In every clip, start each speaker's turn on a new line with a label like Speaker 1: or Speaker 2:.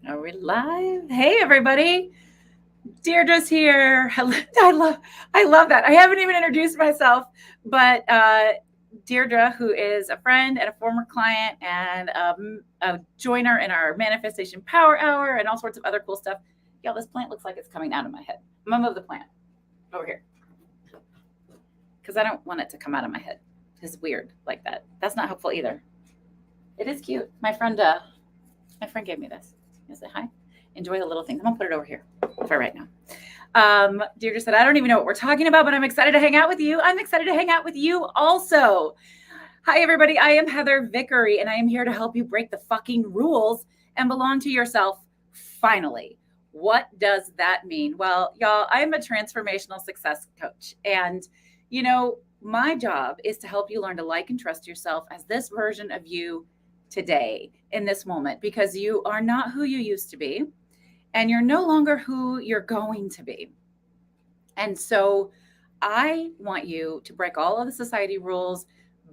Speaker 1: Are we live? Hey, everybody. Deirdre's here. I love that. I haven't even introduced myself, but Deirdre, who is a friend and a former client and a joiner in our Manifestation Power Hour and all sorts of other cool stuff. Y'all, this plant looks like it's coming out of my head. I'm going to move the plant over here because I don't want it to come out of my head. It's weird like that. That's not helpful either. It is cute. My friend gave me this. You say hi. Enjoy the little things. I'm gonna put it over here for right now. Deirdre said, I don't even know what we're talking about, but I'm excited to hang out with you. I'm excited to hang out with you also. Hi, everybody. I am Heather Vickery, and I am here to help you break the fucking rules and belong to yourself finally. What does that mean? Well, y'all, I am a transformational success coach. And, my job is to help you learn to like and trust yourself as this version of you today in this moment, because you are not who you used to be and you're no longer who you're going to be. And so I want you to break all of the society rules,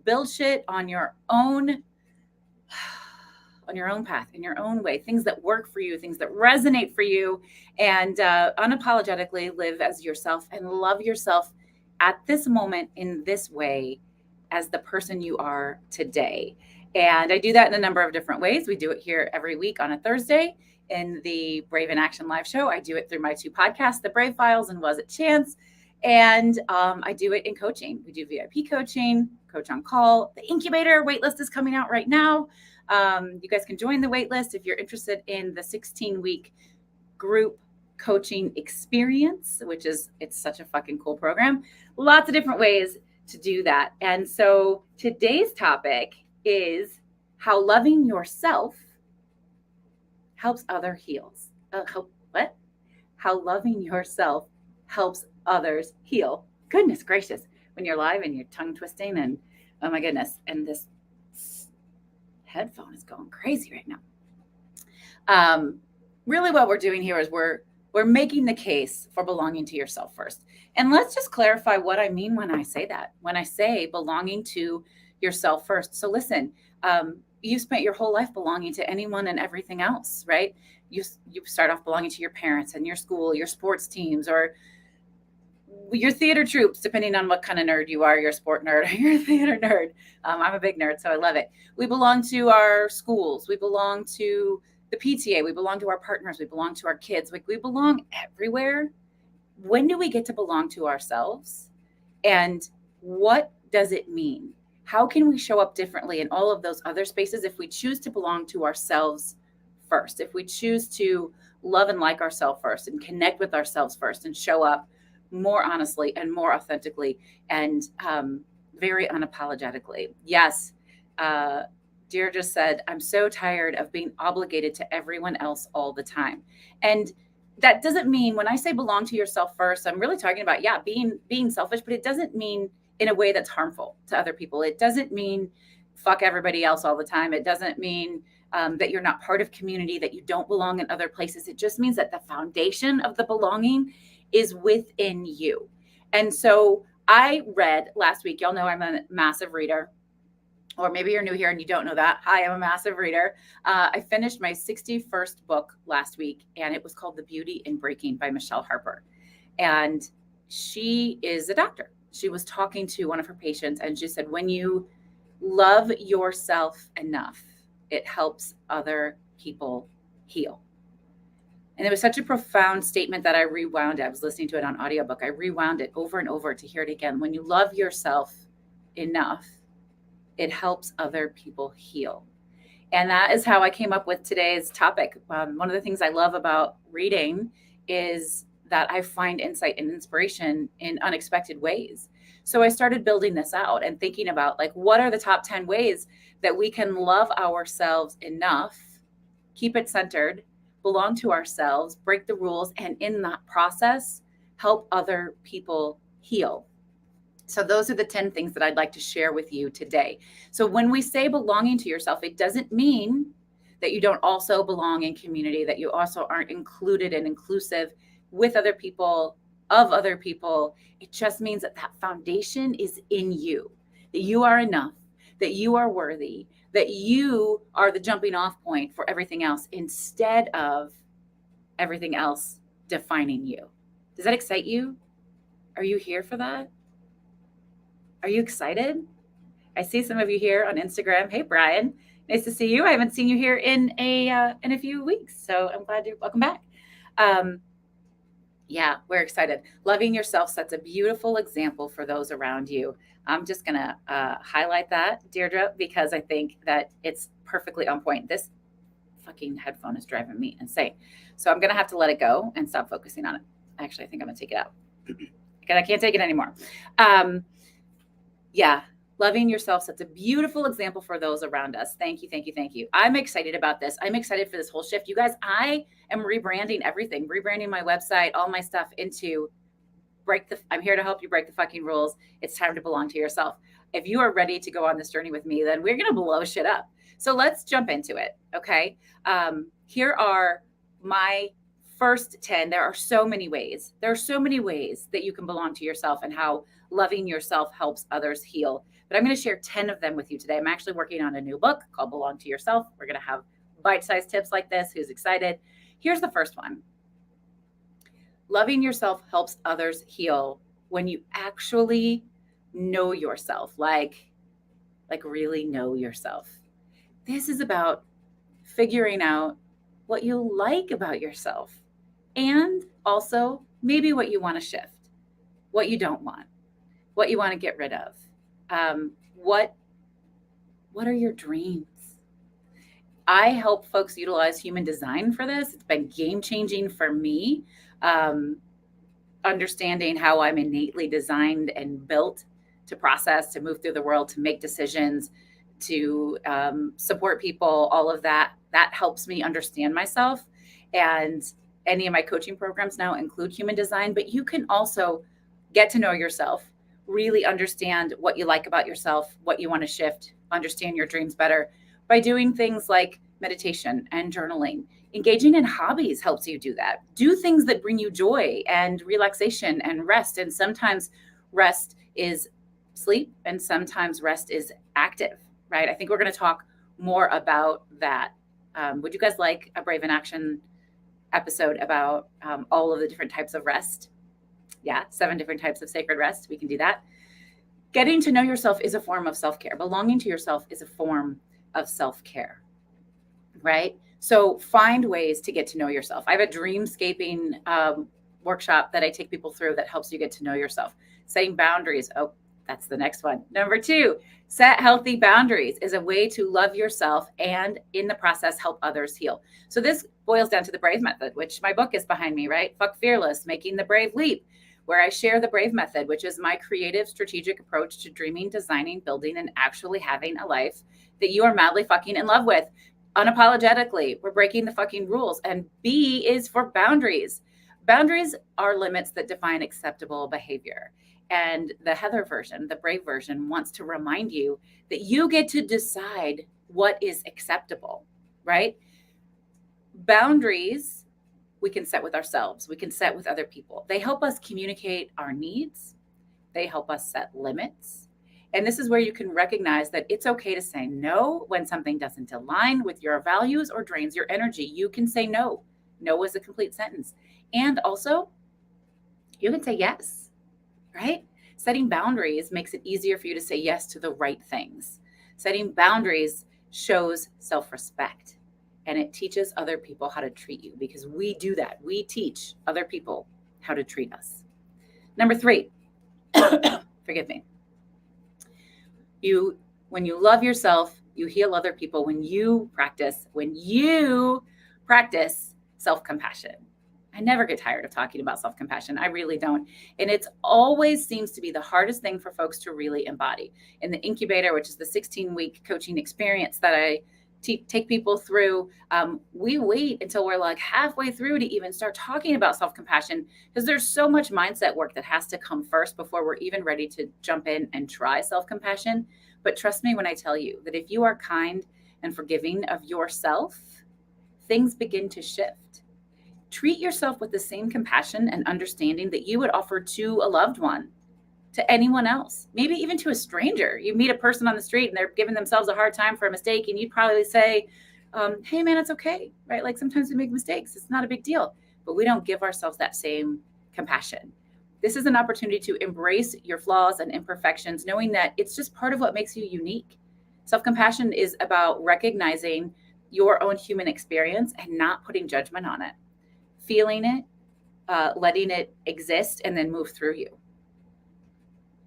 Speaker 1: build shit on your own path, in your own way, things that work for you, things that resonate for you, and unapologetically live as yourself and love yourself at this moment in this way as the person you are today. And I do that in a number of different ways. We do it here every week on a Thursday in the Brave in Action live show. I do it through my two podcasts, The Brave Files and Was It Chance? And I do it in coaching. We do VIP coaching, coach on call. The incubator waitlist is coming out right now. You guys can join the waitlist if you're interested in the 16-week group coaching experience, it's such a fucking cool program. Lots of different ways to do that. And so today's topic is how loving yourself helps others heal. How loving yourself helps others heal. Goodness gracious. When you're live and you're tongue twisting and oh my goodness. And this headphone is going crazy right now. Really what we're doing here is we're making the case for belonging to yourself first. And let's just clarify what I mean when I say that, when I say belonging to yourself first. So listen, you spent your whole life belonging to anyone and everything else, right? You start off belonging to your parents and your school, your sports teams, or your theater troops, depending on what kind of nerd you are. You're a sport nerd or you're a theater nerd. I'm a big nerd, so I love it. We belong to our schools. We belong to the PTA. We belong to our partners. We belong to our kids. Like, we belong everywhere. When do we get to belong to ourselves? And what does it mean? How can we show up differently in all of those other spaces if we choose to belong to ourselves first? If we choose to love and like ourselves first and connect with ourselves first and show up more honestly and more authentically and very unapologetically. Yes, Deirdre just said, I'm so tired of being obligated to everyone else all the time. And that doesn't mean, when I say belong to yourself first, I'm really talking about, being selfish, but it doesn't mean in a way that's harmful to other people. It doesn't mean fuck everybody else all the time. It doesn't mean that you're not part of community, that you don't belong in other places. It just means that the foundation of the belonging is within you. And so I read last week, y'all know I'm a massive reader, or maybe you're new here and you don't know that. Hi, I'm a massive reader. I finished my 61st book last week, and it was called The Beauty in Breaking by Michelle Harper. And she is a doctor. She was talking to one of her patients, and she said, when you love yourself enough, it helps other people heal. And it was such a profound statement that I rewound it. I was listening to it on audiobook. I rewound it over and over to hear it again. When you love yourself enough, it helps other people heal. And that is how I came up with today's topic. One of the things I love about reading is that I find insight and inspiration in unexpected ways. So I started building this out and thinking about, like, what are the top 10 ways that we can love ourselves enough, keep it centered, belong to ourselves, break the rules, and in that process, help other people heal. So those are the 10 things that I'd like to share with you today. So when we say belonging to yourself, it doesn't mean that you don't also belong in community, that you also aren't included and inclusive with other people, of other people. It just means that that foundation is in you, that you are enough, that you are worthy, that you are the jumping off point for everything else instead of everything else defining you. Does that excite you? Are you here for that? Are you excited? I see some of you here on Instagram. Hey, Brian, nice to see you. I haven't seen you here in a few weeks, so I'm glad you're welcome back. Yeah, we're excited. Loving yourself sets a beautiful example for those around you. I'm just going to highlight that, Deirdre, because I think that it's perfectly on point. This fucking headphone is driving me insane. So I'm going to have to let it go and stop focusing on it. Actually, I think I'm going to take it out because I can't take it anymore. Yeah, loving yourself sets a beautiful example for those around us. Thank you, thank you, thank you. I'm excited about this. I'm excited for this whole shift. You guys, I am rebranding everything, rebranding my website, all my stuff into I'm here to help you break the fucking rules. It's time to belong to yourself. If you are ready to go on this journey with me, then we're going to blow shit up. So let's jump into it. Okay. Here are my first 10. There are so many ways. There are so many ways that you can belong to yourself and how loving yourself helps others heal. But I'm going to share 10 of them with you today. I'm actually working on a new book called Belong to Yourself. We're going to have bite-sized tips like this. Who's excited? Here's the first one. Loving yourself helps others heal when you actually know yourself, like really know yourself. This is about figuring out what you like about yourself and also maybe what you want to shift, what you don't want, what you want to get rid of. What are your dreams? I help folks utilize human design for this. It's been game-changing for me. Understanding how I'm innately designed and built to process, to move through the world, to make decisions, to support people, all of that helps me understand myself. And any of my coaching programs now include human design, but you can also get to know yourself, really understand what you like about yourself, what you want to shift, understand your dreams better by doing things like meditation and journaling. Engaging in hobbies helps you do that. Do things that bring you joy and relaxation and rest. And sometimes rest is sleep and sometimes rest is active, right? I think we're going to talk more about that. Would you guys like a Brave in Action episode about all of the different types of rest? Yeah, 7 different types of sacred rest. We can do that. Getting to know yourself is a form of self-care. Belonging to yourself is a form of self-care, right? So find ways to get to know yourself. I have a dreamscaping workshop that I take people through that helps you get to know yourself. Setting boundaries. Oh, that's the next one. Number 2, set healthy boundaries is a way to love yourself and in the process help others heal. So this boils down to the Brave method, which my book is behind me, right? Fuck Fearless, Making the Brave Leap, where I share the Brave method, which is my creative, strategic approach to dreaming, designing, building, and actually having a life that you are madly fucking in love with. Unapologetically, we're breaking the fucking rules. And B is for boundaries. Boundaries are limits that define acceptable behavior. And the Heather version, the Brave version, wants to remind you that you get to decide what is acceptable, right? Boundaries we can set with ourselves. We can set with other people. They help us communicate our needs. They help us set limits. And this is where you can recognize that it's okay to say no when something doesn't align with your values or drains your energy. You can say no. No is a complete sentence. And also, you can say yes, right? Setting boundaries makes it easier for you to say yes to the right things. Setting boundaries shows self-respect. And it teaches other people how to treat you because we do that. We teach other people how to treat us. Number 3, forgive me. When you love yourself, you heal other people when you practice self-compassion. I never get tired of talking about self-compassion. I really don't. And it always seems to be the hardest thing for folks to really embody. In the incubator, which is the 16-week coaching experience that I take people through, we wait until we're like halfway through to even start talking about self-compassion because there's so much mindset work that has to come first before we're even ready to jump in and try self-compassion. But trust me when I tell you that if you are kind and forgiving of yourself, things begin to shift. Treat yourself with the same compassion and understanding that you would offer to a loved one, to anyone else, maybe even to a stranger. You meet a person on the street and they're giving themselves a hard time for a mistake, and you'd probably say, hey man, it's okay, right? Like sometimes we make mistakes. It's not a big deal, but we don't give ourselves that same compassion. This is an opportunity to embrace your flaws and imperfections, knowing that it's just part of what makes you unique. Self-compassion is about recognizing your own human experience and not putting judgment on it, feeling it, letting it exist, and then move through you.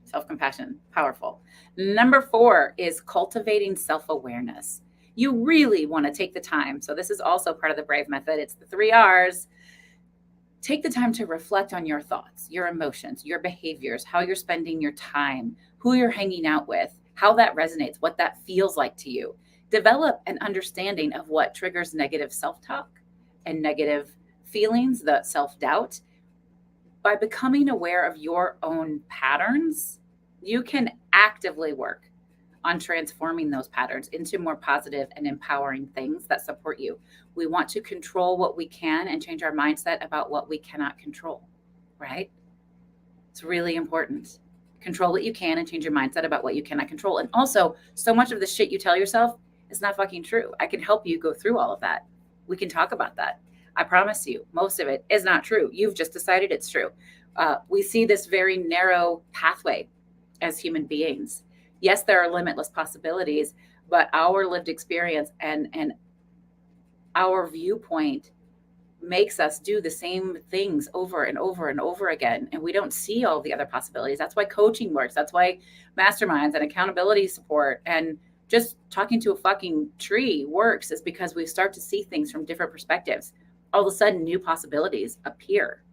Speaker 1: Self-compassion, powerful. Number 4 is cultivating self-awareness. You really want to take the time. So this is also part of the Brave method. It's the 3 R's. Take the time to reflect on your thoughts, your emotions, your behaviors, how you're spending your time, who you're hanging out with, how that resonates, what that feels like to you. Develop an understanding of what triggers negative self-talk and negative feelings, the self-doubt. By becoming aware of your own patterns, you can actively work on transforming those patterns into more positive and empowering things that support you. We want to control what we can and change our mindset about what we cannot control, right? It's really important. Control what you can and change your mindset about what you cannot control. And also, so much of the shit you tell yourself is not fucking true. I can help you go through all of that. We can talk about that. I promise you, most of it is not true. You've just decided it's true. We see this very narrow pathway as human beings. Yes, there are limitless possibilities, but our lived experience and our viewpoint makes us do the same things over and over and over again. And we don't see all the other possibilities. That's why coaching works. That's why masterminds and accountability support and just talking to a fucking tree works, is because we start to see things from different perspectives. All of a sudden, new possibilities appear,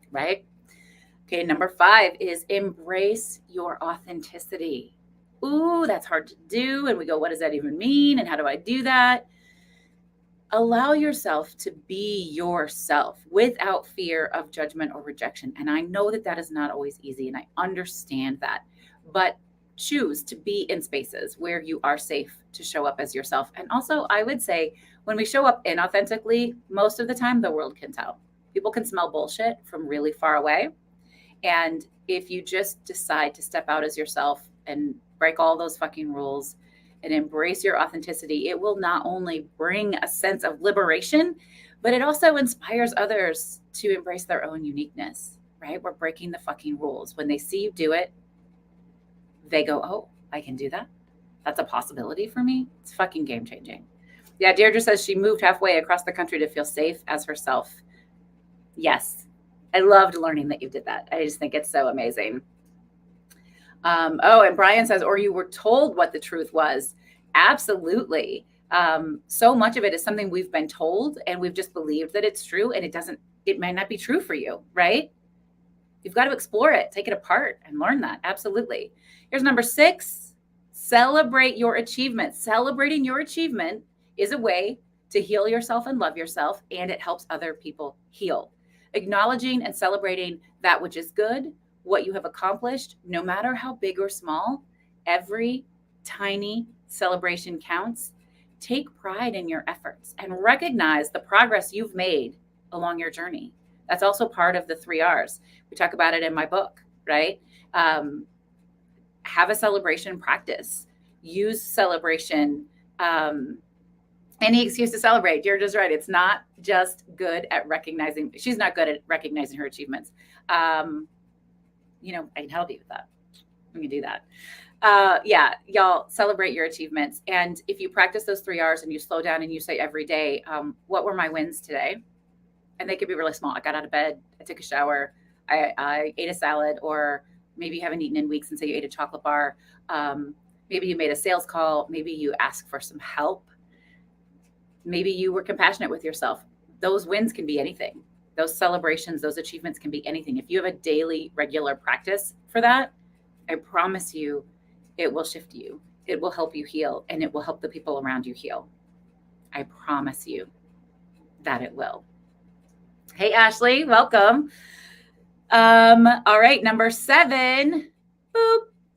Speaker 1: right? Okay, number 5 is embrace your authenticity. Ooh, that's hard to do. And we go, what does that even mean? And how do I do that? Allow yourself to be yourself without fear of judgment or rejection. And I know that that is not always easy, and I understand that. But choose to be in spaces where you are safe to show up as yourself. And also, I would say, when we show up inauthentically, most of the time the world can tell. People can smell bullshit from really far away. And if you just decide to step out as yourself and break all those fucking rules and embrace your authenticity, it will not only bring a sense of liberation, but it also inspires others to embrace their own uniqueness, right? We're breaking the fucking rules. When they see you do it, they go, oh, I can do that. That's a possibility for me. It's fucking game changing. Yeah, Deirdre says she moved halfway across the country to feel safe as herself. Yes, I loved learning that you did that. I just think it's so amazing. And Brian says, or you were told what the truth was. Absolutely. So much of it is something we've been told, and we've just believed that it's true, and it might not be true for you, right? You've got to explore it, take it apart, and learn that. Absolutely. Here's number 6, celebrate your achievements. Celebrating your achievement is a way to heal yourself and love yourself, and it helps other people heal. Acknowledging and celebrating that which is good, what you have accomplished, no matter how big or small, every tiny celebration counts. Take pride in your efforts and recognize the progress you've made along your journey. That's also part of the 3 R's. We talk about it in my book, right? Have a celebration practice. Use celebration. Any excuse to celebrate. You're just right. It's not just good at recognizing. She's not good at recognizing her achievements. I can help you with that. We can do that. Yeah, y'all celebrate your achievements. And if you practice those 3 R's and you slow down and you say every day, what were my wins today? And they could be really small. I got out of bed, I took a shower, I ate a salad, or maybe you haven't eaten in weeks and so you ate a chocolate bar. Maybe you made a sales call. Maybe you asked for some help. Maybe you were compassionate with yourself. Those wins can be anything. Those celebrations, those achievements can be anything. If you have a daily, regular practice for that, I promise you, it will shift you. It will help you heal, and it will help the people around you heal. I promise you that it will. Hey, Ashley, welcome. All right, number 7,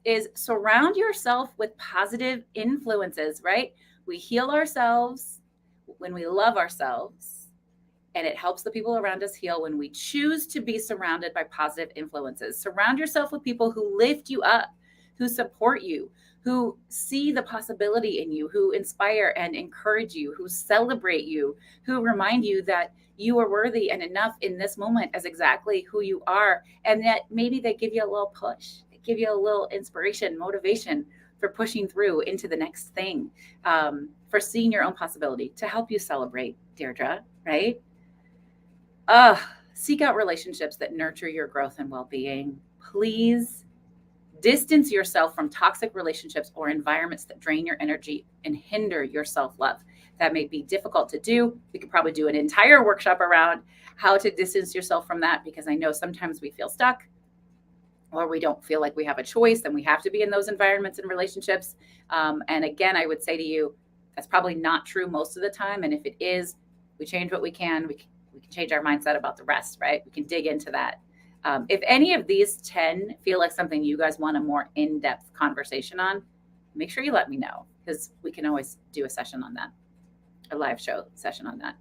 Speaker 1: is surround yourself with positive influences, right? We heal ourselves when we love ourselves, And it helps the people around us heal when we choose to be surrounded by positive influences. Surround yourself with people who lift you up, who support you, who see the possibility in you, who inspire and encourage you, who celebrate you, who remind you that you are worthy and enough in this moment as exactly who you are. And that maybe they give you a little push, they give you a little inspiration, motivation for pushing through into the next thing, for seeing your own possibility, to help you celebrate, Deirdre, right? Seek out relationships that nurture your growth and well-being. Please distance yourself from toxic relationships or environments that drain your energy and hinder your self-love. That may be difficult to do. We could probably do an entire workshop around how to distance yourself from that, because I know sometimes we feel stuck or we don't feel like we have a choice and we have to be in those environments and relationships. And again, I would say to you, that's probably not true most of the time. And if it is, we change what we can. We can change our mindset about the rest, right? We can dig into that. If any of these 10 feel like something you guys want a more in-depth conversation on, make sure you let me know, because we can always do a session on that, a live show session on that.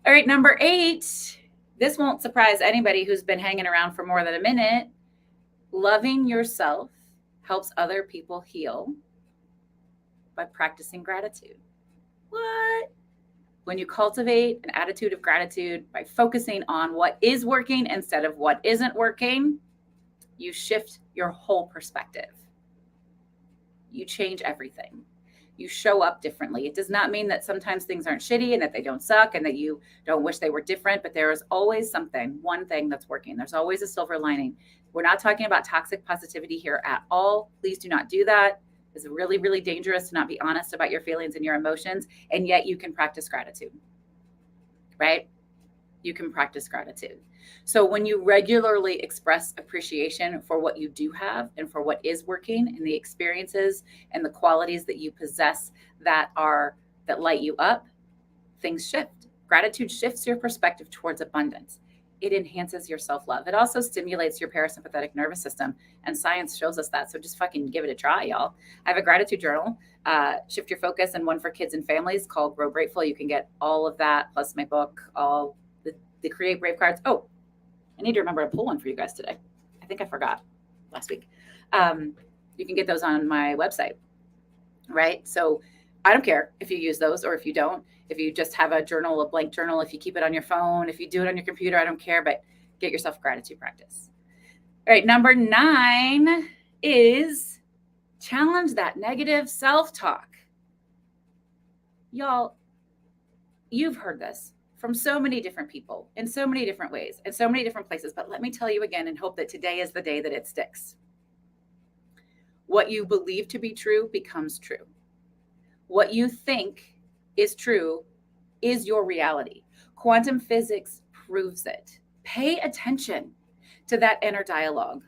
Speaker 1: All right, number 8, this won't surprise anybody who's been hanging around for more than a minute. Loving yourself helps other people heal by practicing gratitude. What? When you cultivate an attitude of gratitude by focusing on what is working instead of what isn't working, you shift your whole perspective. You change everything. You show up differently. It does not mean that sometimes things aren't shitty and that they don't suck and that you don't wish they were different, but there is always something, one thing that's working. There's always a silver lining. We're not talking about toxic positivity here at all. Please do not do that. It's really, really dangerous to not be honest about your feelings and your emotions, and yet you can practice gratitude, right? You can practice gratitude. So when you regularly express appreciation for what you do have and for what is working and the experiences and the qualities that you possess that light you up, things shift. Gratitude shifts your perspective towards abundance. It enhances your self-love. It also stimulates your parasympathetic nervous system, and science shows us that. So just fucking give it a try, y'all. I have a gratitude journal, Shift Your Focus, and one for kids and families called Grow Grateful. You can get all of that, plus my book, all the Create Brave cards. Oh, I need to remember to pull one for you guys today. I think I forgot last week. You can get those on my website, right? So I don't care if you use those or if you don't. If you just have a journal, a blank journal, if you keep it on your phone, if you do it on your computer, I don't care, but get yourself a gratitude practice. All right, number 9 is challenge that negative self-talk. Y'all, you've heard this from so many different people in so many different ways, in so many different places, but let me tell you again and hope that today is the day that it sticks. What you believe to be true becomes true. What you think is true is your reality. Quantum physics proves it. Pay attention to that inner dialogue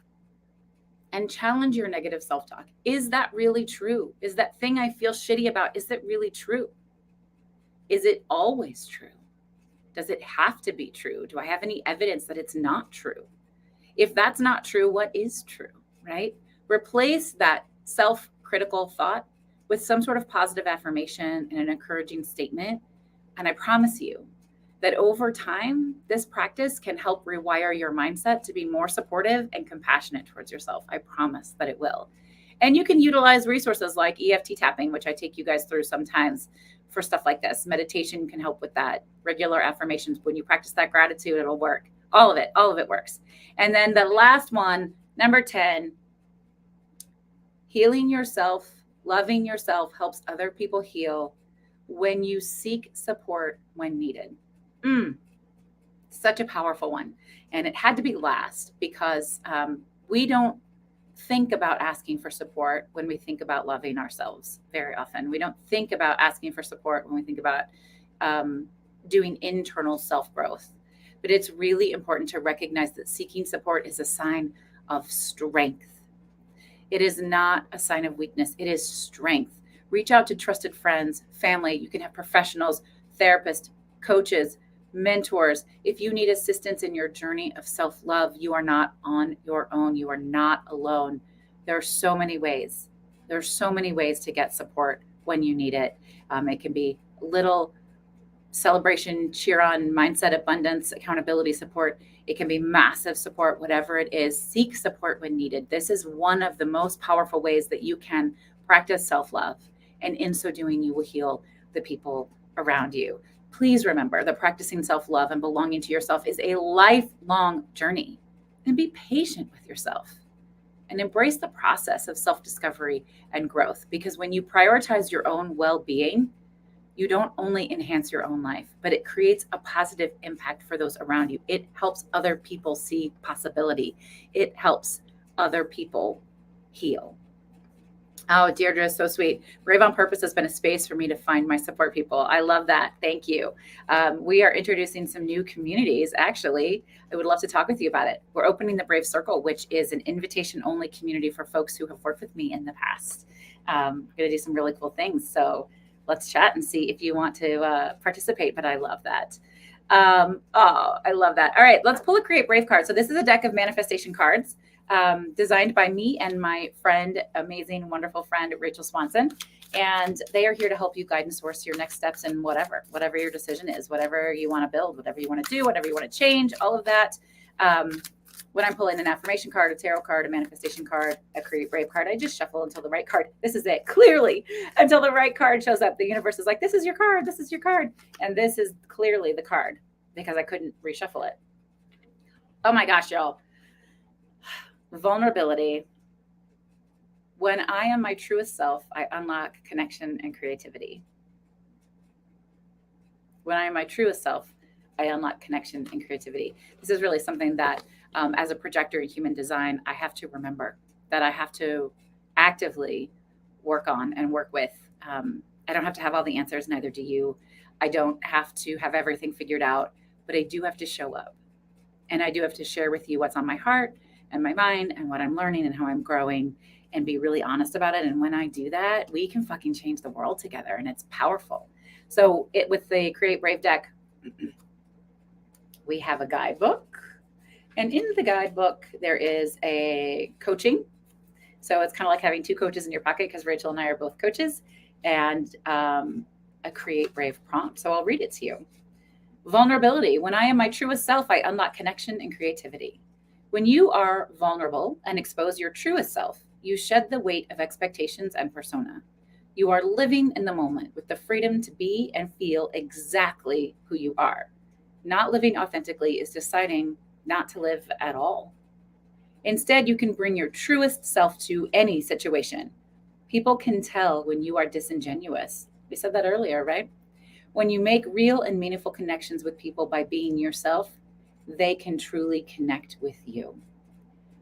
Speaker 1: and challenge your negative self-talk. Is that really true? Is that thing I feel shitty about, is it really true? Is it always true? Does it have to be true? Do I have any evidence that it's not true? If that's not true, what is true, right? Replace that self-critical thought with some sort of positive affirmation and an encouraging statement. And I promise you that over time, this practice can help rewire your mindset to be more supportive and compassionate towards yourself. I promise that it will. And you can utilize resources like EFT tapping, which I take you guys through sometimes for stuff like this. Meditation can help with that. Regular affirmations. When you practice that gratitude, it'll work. All of it works. And then the last one, number 10, healing yourself. Loving yourself helps other people heal when you seek support when needed. Such a powerful one. And it had to be last because we don't think about asking for support when we think about loving ourselves very often. We don't think about asking for support when we think about doing internal self-growth. But it's really important to recognize that seeking support is a sign of strength. It is not a sign of weakness. It is strength. Reach out to trusted friends, family. You can have professionals, therapists, coaches, mentors. If you need assistance in your journey of self-love, you are not on your own. You are not alone. There are so many ways. There are so many ways to get support when you need it. It can be little celebration, cheer on, mindset, abundance, accountability, support. It can be massive support, whatever it is. Seek support when needed. This is one of the most powerful ways that you can practice self-love. And in so doing, you will heal the people around you. Please remember that practicing self-love and belonging to yourself is a lifelong journey. And be patient with yourself and embrace the process of self-discovery and growth. Because when you prioritize your own well-being, you don't only enhance your own life, but it creates a positive impact for those around you. It helps other people see possibility. It helps other people heal. Oh, Deirdre is so sweet. Brave on Purpose has been a space for me to find my support people. I love that. Thank you. We are introducing some new communities. Actually, I would love to talk with you about it. We're opening the Brave Circle, which is an invitation-only community for folks who have worked with me in the past. We're going to do some really cool things. So let's chat and see if you want to participate. But I love that. I love that. All right, let's pull a Create Brave card. So this is a deck of manifestation cards. Designed by me and my friend, amazing, wonderful friend, Rachel Swanson. And they are here to help you guide and source your next steps in whatever your decision is, whatever you want to build, whatever you want to do, whatever you want to change, all of that. When I'm pulling an affirmation card, a tarot card, a manifestation card, a Create Brave card, I just shuffle until the right card. This is it, clearly, until the right card shows up. The universe is like, this is your card, this is your card. And this is clearly the card because I couldn't reshuffle it. Oh my gosh, y'all. Vulnerability. When I am my truest self, I unlock connection and creativity. When I am my truest self, I unlock connection and creativity. This is really something that, as a projector in human design, I have to remember that I have to actively work on and work with. I don't have to have all the answers, neither do you. I don't have to have everything figured out, but I do have to show up. And I do have to share with you what's on my heart and my mind and what I'm learning and how I'm growing and be really honest about it. And when I do that, we can fucking change the world together and it's powerful. So with the Create Brave deck, we have a guidebook. And in the guidebook, there is a coaching. So it's kind of like having two coaches in your pocket because Rachel and I are both coaches, and a Create Brave prompt. So I'll read it to you. Vulnerability. When I am my truest self, I unlock connection and creativity. When you are vulnerable and expose your truest self, you shed the weight of expectations and persona. You are living in the moment with the freedom to be and feel exactly who you are. Not living authentically is deciding not to live at all. Instead, you can bring your truest self to any situation. People can tell when you are disingenuous. We said that earlier, right? When you make real and meaningful connections with people by being yourself, they can truly connect with you.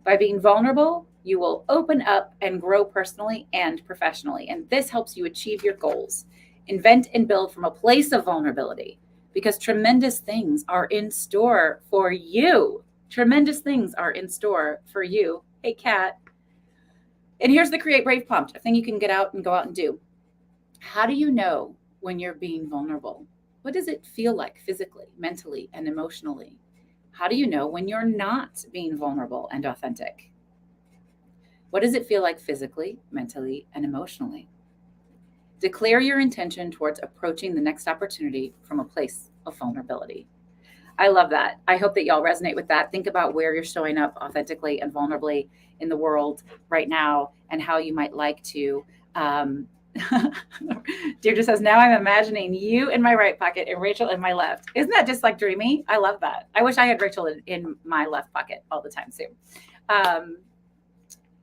Speaker 1: By being vulnerable, you will open up and grow personally and professionally. And this helps you achieve your goals. Invent and build from a place of vulnerability because tremendous things are in store for you. Tremendous things are in store for you. Hey, Kat. And here's the Create Brave prompt, a thing you can get out and go out and do. How do you know when you're being vulnerable? What does it feel like physically, mentally, and emotionally? How do you know when you're not being vulnerable and authentic? What does it feel like physically, mentally, and emotionally? Declare your intention towards approaching the next opportunity from a place of vulnerability. I love that. I hope that y'all resonate with that. Think about where you're showing up authentically and vulnerably in the world right now and how you might like to. Deirdre says, now I'm imagining you in my right pocket and Rachel in my left. Isn't that just like dreamy? I love that. I wish I had Rachel in my left pocket all the time too.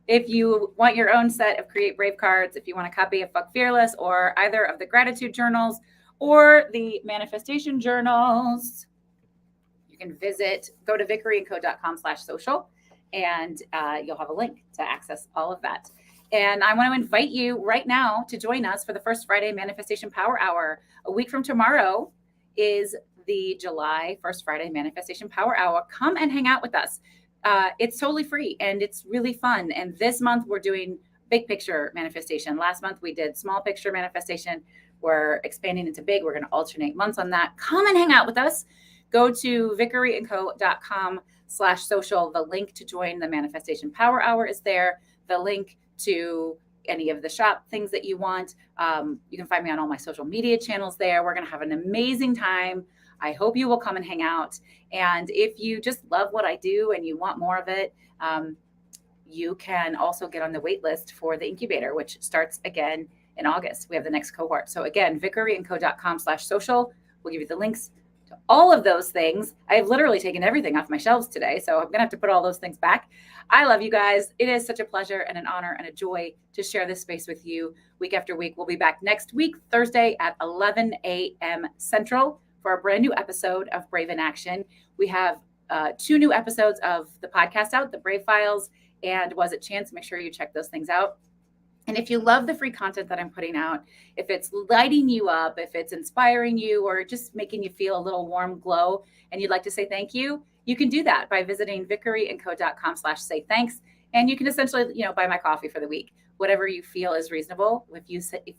Speaker 1: If you want your own set of Create Brave cards, if you want a copy of Fuck Fearless or either of the gratitude journals or the manifestation journals, you can go to vickeryandco.com/social and you'll have a link to access all of that. And I want to invite you right now to join us for the first Friday Manifestation Power Hour. A week from tomorrow is the July 1st Friday Manifestation Power Hour. Come and hang out with us. It's totally free and it's really fun. And this month we're doing big picture manifestation. Last month we did small picture manifestation. We're expanding into big. We're going to alternate months on that. Come and hang out with us. Go to vickeryandco.com/social. The link to join the Manifestation Power Hour is there. The link to any of the shop things that you want. You can find me on all my social media channels there. We're going to have an amazing time. I hope you will come and hang out. And if you just love what I do and you want more of it, you can also get on the wait list for the incubator, which starts again in August. We have the next cohort. So again, vickeryandco.com/social. We'll give you the links to all of those things. I have literally taken everything off my shelves today, so I'm going to have to put all those things back. I love you guys. It is such a pleasure and an honor and a joy to share this space with you week after week. We'll be back next week, Thursday at 11 a.m. Central for a brand new episode of Brave in Action. We have 2 new episodes of the podcast out, the Brave Files and Was It Chance. Make sure you check those things out. And if you love the free content that I'm putting out, if it's lighting you up, if it's inspiring you, or just making you feel a little warm glow, and you'd like to say thank you, you can do that by visiting vickeryandco.com/say thanks. And you can essentially, buy my coffee for the week, whatever you feel is reasonable. If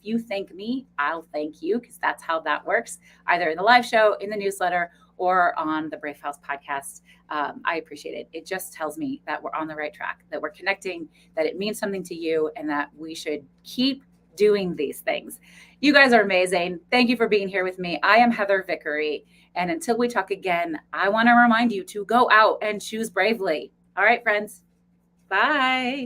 Speaker 1: you thank me, I'll thank you, because that's how that works, either in the live show, in the newsletter, or on the Brave House podcast. I appreciate it. It just tells me that we're on the right track, that we're connecting, that it means something to you, and that we should keep doing these things. You guys are amazing. Thank you for being here with me. I am Heather Vickery. And until we talk again, I want to remind you to go out and choose bravely. All right, friends. Bye.